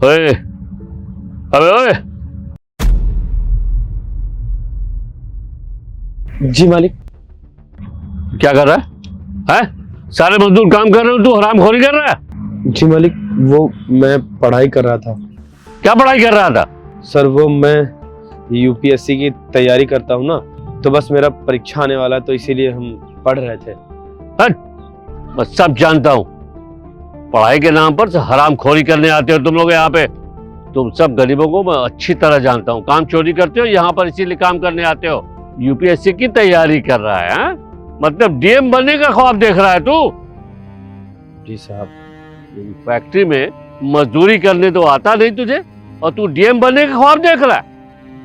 ओए, अबे ओए। जी मालिक। क्या कर रहा है? हैं? सारे मजदूर काम कर रहे हो, तू हरामखोरी कर रहा है? जी मालिक, वो मैं पढ़ाई कर रहा था। क्या पढ़ाई कर रहा था? सर वो मैं यूपीएससी की तैयारी करता हूँ ना, तो बस मेरा परीक्षा आने वाला है तो इसीलिए हम पढ़ रहे थे। हट, मैं सब जानता हूँ। पढ़ाई के नाम पर हरामखोरी करने आते हो तुम लोग यहाँ पे। तुम सब गरीबों को मैं अच्छी तरह जानता हूँ। काम चोरी करते हो यहाँ पर, इसीलिए काम करने आते हो। यूपीएससी की तैयारी कर रहा है, हाँ? मतलब डीएम बनने का ख्वाब देख रहा है तू? जी साहब। फैक्ट्री में मजदूरी करने तो आता नहीं तुझे, और तू डीएम बनने का ख्वाब देख रहा है।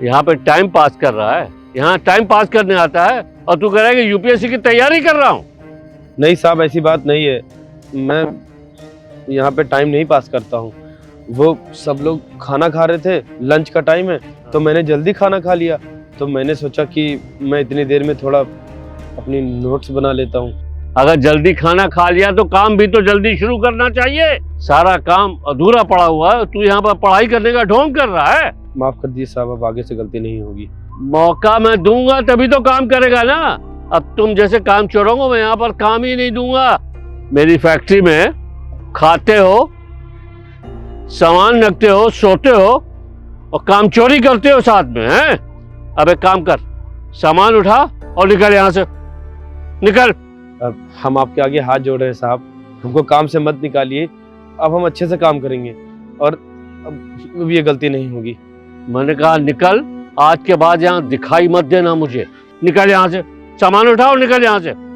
यहाँ पे टाइम पास कर रहा है, यहाँ टाइम पास करने आता है, और तू कह रहा है कि यूपीएससी की तैयारी कर रहा हूँ। नहीं साहब, ऐसी बात नहीं है। मैं यहाँ पे टाइम नहीं पास करता हूँ। वो सब लोग खाना खा रहे थे, लंच का टाइम है, तो मैंने जल्दी खाना खा लिया। तो मैंने सोचा कि मैं इतनी देर में थोड़ा अपनी नोट्स बना लेता हूँ। अगर जल्दी खाना खा लिया तो काम भी तो जल्दी शुरू करना चाहिए। सारा काम अधूरा पड़ा हुआ है, तू यहाँ पर पढ़ाई करने का ढोंग कर रहा है। माफ कर दीजिए साहब, अब आगे से गलती नहीं होगी। मौका मैं दूंगा तभी तो काम करेगा ना। अब तुम जैसे काम चोरों को मैं यहाँ पर काम ही नहीं दूंगा। मेरी फैक्ट्री में खाते हो, सामान रखते हो, सोते हो, और काम चोरी करते हो साथ में, हैं? अब एक काम कर, सामान उठा और निकल यहाँ से, निकल। अब हम आपके आगे हाथ जोड़ रहे हैं साहब, हमको काम से मत निकालिए। अब हम अच्छे से काम करेंगे और अब ये गलती नहीं होगी। मैंने कहा निकल, आज के बाद यहाँ दिखाई मत देना मुझे। निकल यहाँ से, सामान उठाओ, निकल यहाँ से।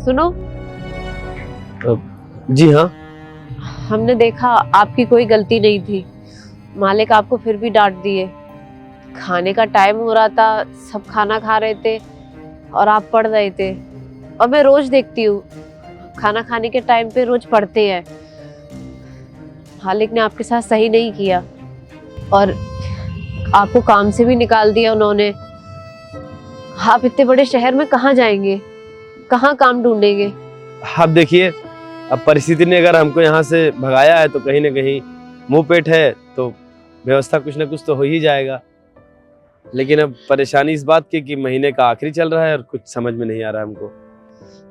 सुनो, जी हाँ। हमने देखा आपकी कोई गलती नहीं थी। मालिक आपको फिर भी डांट दिए। खाने का टाइम हो रहा था, सब खाना खा रहे थे और आप पढ़ रहे थे। और मैं रोज देखती हूँ, खाना खाने के टाइम पे रोज पढ़ते हैं। मालिक ने आपके साथ सही नहीं किया और आपको काम से भी निकाल दिया उन्होंने। आप इतने बड़े शहर में कहाँ जाएंगे, कहाँ काम ढूंढेंगे? आप देखिए, अब परिस्थिति ने अगर हमको यहाँ से भगाया है तो कहीं ना कहीं मुंह पेट है, तो व्यवस्था कुछ ना कुछ तो हो ही जाएगा। लेकिन अब परेशानी इस बात की कि महीने का आखिरी चल रहा है और कुछ समझ में नहीं आ रहा है हमको।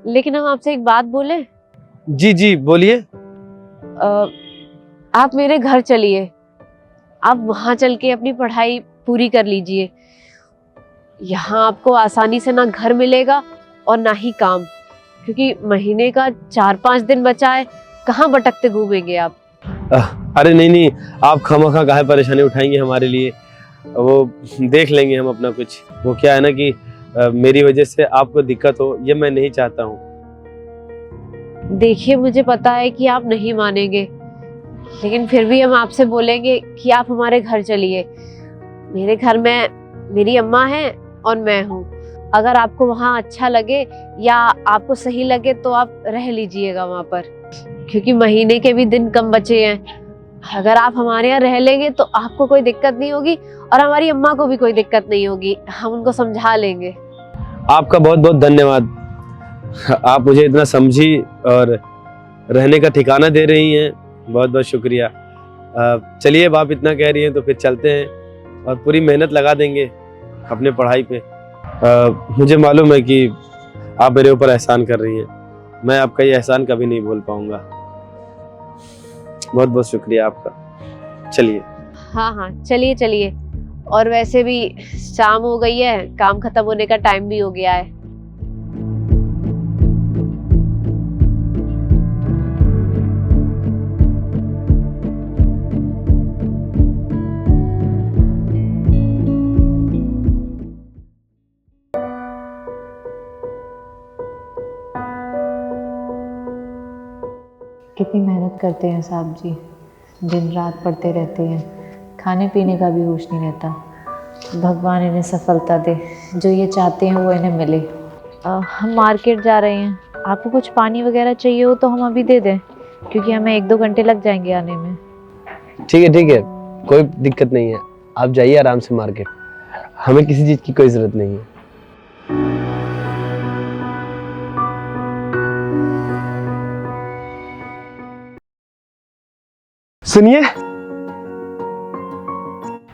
लेकिन हम आपसे एक बात बोले? जी जी बोलिए। आप मेरे घर चलिए, आप वहां चल के अपनी पढ़ाई पूरी कर लीजिए। यहाँ आपको आसानी से ना घर मिलेगा और ना ही काम, क्योंकि महीने का 4-5 दिन बचा है। कहाँ भटकते घूमेंगे आप? अरे नहीं नहीं, आप खामखा काहे परेशानी उठाएंगे हमारे लिए। वो देख लेंगे हम अपना कुछ। वो क्या है ना कि मेरी वजह से आपको दिक्कत हो, ये मैं नहीं चाहता हूँ। देखिए, मुझे पता है कि आप नहीं मानेंगे, लेकिन फिर भी हम आपसे बोलेंगे कि आप हमारे घर चलिए। मेरे घर में मेरी अम्मा है और मैं हूँ। अगर आपको वहाँ अच्छा लगे या आपको सही लगे तो आप रह लीजिएगा वहाँ पर, क्योंकि महीने के भी दिन कम बचे हैं। अगर आप हमारे यहाँ रह लेंगे तो आपको कोई दिक्कत नहीं होगी और हमारी अम्मा को भी कोई दिक्कत नहीं होगी। हम उनको समझा लेंगे। आपका बहुत बहुत धन्यवाद। आप मुझे इतना समझी और रहने का ठिकाना दे रही हैं, बहुत बहुत शुक्रिया। चलिए, अब आप इतना कह रही हैं तो फिर चलते हैं और पूरी मेहनत लगा देंगे अपने पढ़ाई पे। मुझे मालूम है कि आप मेरे ऊपर एहसान कर रही हैं, मैं आपका ये एहसान कभी नहीं भूल पाऊंगा। बहुत बहुत शुक्रिया आपका। चलिए। हाँ हाँ, चलिए चलिए। और वैसे भी शाम हो गई है, काम खत्म होने का टाइम भी हो गया है। कितनी मेहनत करते हैं साहब जी, दिन रात पढ़ते रहते हैं, खाने पीने का भी होश नहीं रहता। भगवान इन्हें सफलता दे, जो ये चाहते हैं वो इन्हें मिले। हम मार्केट जा रहे हैं, आपको कुछ पानी वगैरह चाहिए हो तो हम अभी दे दें, क्योंकि हमें 1-2 घंटे लग जाएंगे आने में। ठीक है, कोई दिक्कत नहीं है, आप जाइए आराम से मार्केट, हमें किसी चीज़ की कोई ज़रूरत नहीं है। सुनिए,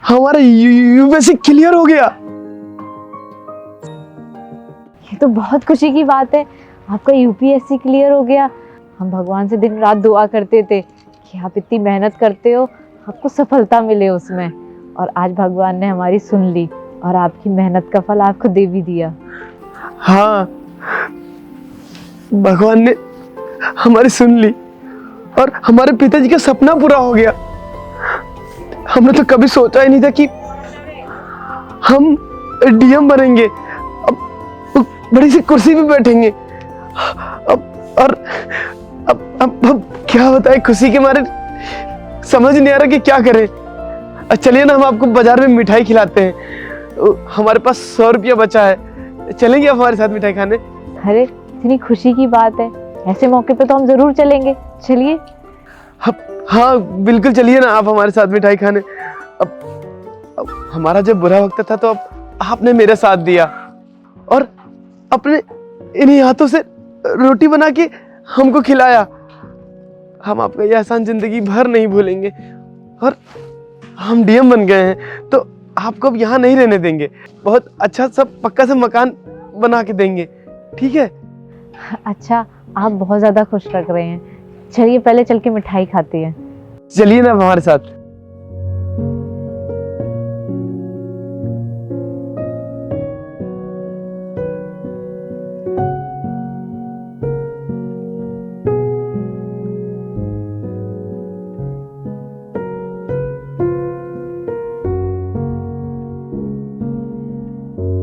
हमारा यूपीएससी क्लियर हो गया। ये तो बहुत खुशी की बात है, आपका यूपीएससी क्लियर हो गया। हम भगवान से दिन रात दुआ करते थे कि आप इतनी मेहनत करते हो, आपको सफलता मिले उसमें, और आज भगवान ने हमारी सुन ली और आपकी मेहनत का फल आपको दे भी दिया। हाँ, भगवान ने हमारी सुन ली और हमारे पिताजी का सपना पूरा हो गया। हमने तो कभी सोचा ही नहीं था कि हम डीएम बनेंगे, अब बड़ी सी कुर्सी पे बैठेंगे। अब क्या बताएं, खुशी के मारे समझ नहीं आ रहा कि क्या करें। चलिए ना, हम आपको बाजार में मिठाई खिलाते हैं, हमारे पास 100 रुपया बचा है, चलेंगे आप हमारे साथ मिठाई खाने? अरे इतनी खुशी की बात है, ऐसे मौके पे तो हम जरूर चलेंगे, चलिए। हाँ बिल्कुल, चलिए ना आप हमारे साथ मिठाई खाने। अब हमारा जब बुरा वक्त था तो अब आपने मेरा साथ दिया और अपने इन्हीं हाथों से रोटी बना के हमको खिलाया। हम आपका यह एहसान जिंदगी भर नहीं भूलेंगे, और हम डीएम बन गए हैं तो आपको अब यहाँ नहीं रहने देंगे, बहुत अच्छा सा पक्का सा मकान बना के देंगे, ठीक है? अच्छा, आप बहुत ज्यादा खुश लग रहे हैं, चलिए पहले चल के मिठाई खाते हैं। चलिए ना हमारे साथ।